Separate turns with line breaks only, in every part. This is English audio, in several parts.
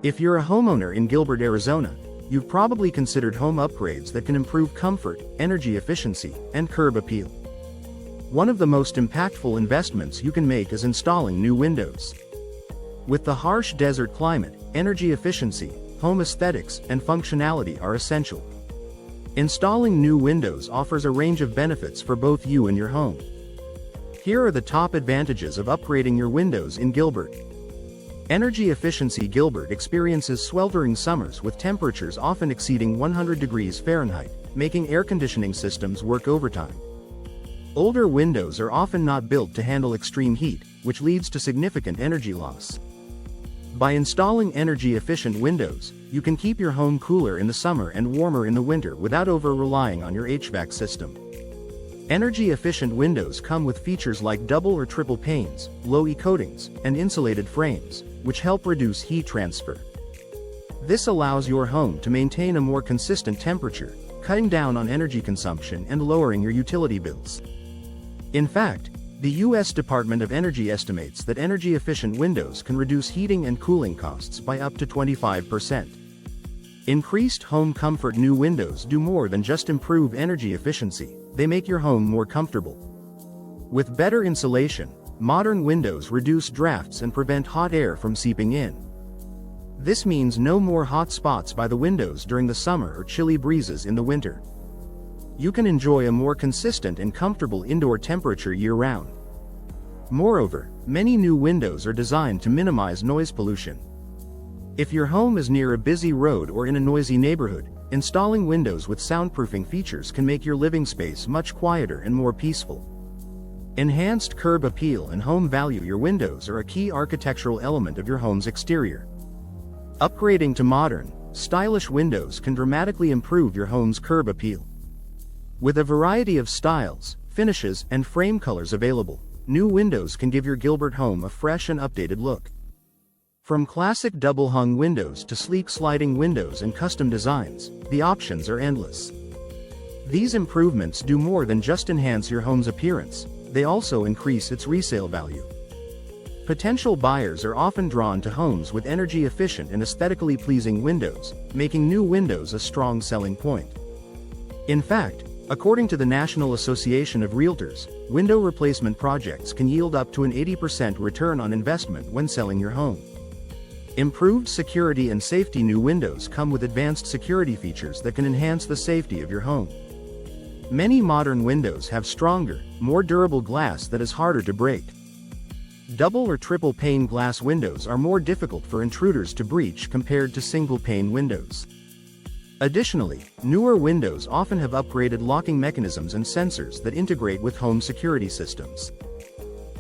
If you're a homeowner in Gilbert, Arizona, you've probably considered home upgrades that can improve comfort, energy efficiency, and curb appeal. One of the most impactful investments you can make is installing new windows. With the harsh desert climate, energy efficiency, home aesthetics, and functionality are essential. Installing new windows offers a range of benefits for both you and your home. Here are the top advantages of upgrading your windows in Gilbert. Energy efficiency. Gilbert experiences sweltering summers with temperatures often exceeding 100 degrees Fahrenheit, making air conditioning systems work overtime. Older windows are often not built to handle extreme heat, which leads to significant energy loss. By installing energy-efficient windows, you can keep your home cooler in the summer and warmer in the winter without over-relying on your HVAC system. Energy-efficient windows come with features like double or triple panes, low-E coatings, and insulated frames, which help reduce heat transfer. This allows your home to maintain a more consistent temperature, cutting down on energy consumption and lowering your utility bills. In fact, the U.S. Department of Energy estimates that energy-efficient windows can reduce heating and cooling costs by up to 25%. Increased home comfort. New windows do more than just improve energy efficiency, they make your home more comfortable. With better insulation, modern windows reduce drafts and prevent hot air from seeping in. This means no more hot spots by the windows during the summer or chilly breezes in the winter. You can enjoy a more consistent and comfortable indoor temperature year-round. Moreover, many new windows are designed to minimize noise pollution. If your home is near a busy road or in a noisy neighborhood, installing windows with soundproofing features can make your living space much quieter and more peaceful. Enhanced curb appeal and home value. Your windows are a key architectural element of your home's exterior. Upgrading to modern, stylish windows can dramatically improve your home's curb appeal. With a variety of styles, finishes, and frame colors available, new windows can give your Gilbert home a fresh and updated look. From classic double-hung windows to sleek sliding windows and custom designs, the options are endless. These improvements do more than just enhance your home's appearance, they also increase its resale value. Potential buyers are often drawn to homes with energy-efficient and aesthetically pleasing windows, making new windows a strong selling point. In fact, according to the National Association of Realtors, window replacement projects can yield up to an 80% return on investment when selling your home. Improved security and safety. New windows come with advanced security features that can enhance the safety of your home. Many modern windows have stronger, more durable glass that is harder to break. Double or triple pane glass windows are more difficult for intruders to breach compared to single pane windows. Additionally, newer windows often have upgraded locking mechanisms and sensors that integrate with home security systems.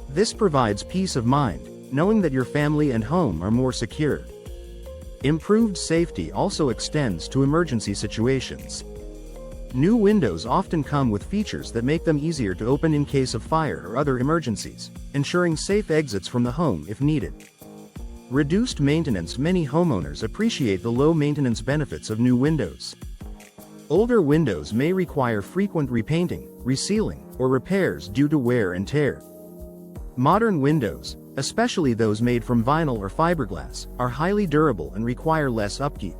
This provides peace of mind, knowing that your family and home are more secure. Improved safety also extends to emergency situations. New windows often come with features that make them easier to open in case of fire or other emergencies, ensuring safe exits from the home if needed. Reduced maintenance. Many homeowners appreciate the low maintenance benefits of new windows. Older windows may require frequent repainting, resealing, or repairs due to wear and tear. Modern windows, especially those made from vinyl or fiberglass, are highly durable and require less upkeep.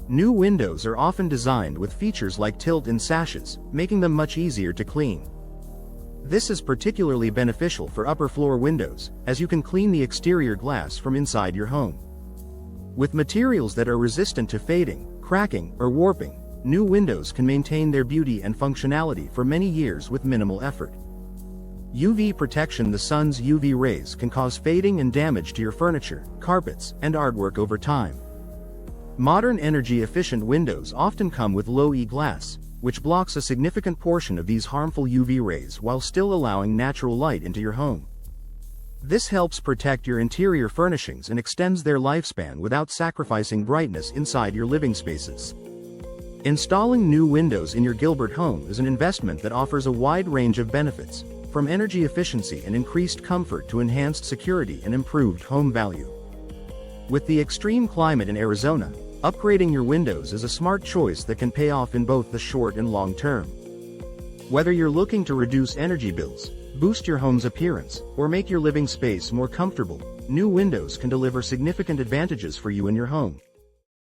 New windows are often designed with features like tilt-in sashes, making them much easier to clean. This is particularly beneficial for upper-floor windows, as you can clean the exterior glass from inside your home. With materials that are resistant to fading, cracking, or warping, new windows can maintain their beauty and functionality for many years with minimal effort. UV protection. The sun's UV rays can cause fading and damage to your furniture, carpets, and artwork over time. Modern energy-efficient windows often come with low-E glass, which blocks a significant portion of these harmful UV rays while still allowing natural light into your home. This helps protect your interior furnishings and extends their lifespan without sacrificing brightness inside your living spaces. Installing new windows in your Gilbert home is an investment that offers a wide range of benefits, from energy efficiency and increased comfort to enhanced security and improved home value. With the extreme climate in Arizona, upgrading your windows is a smart choice that can pay off in both the short and long term. Whether you're looking to reduce energy bills, boost your home's appearance, or make your living space more comfortable, new windows can deliver significant advantages for you and your home.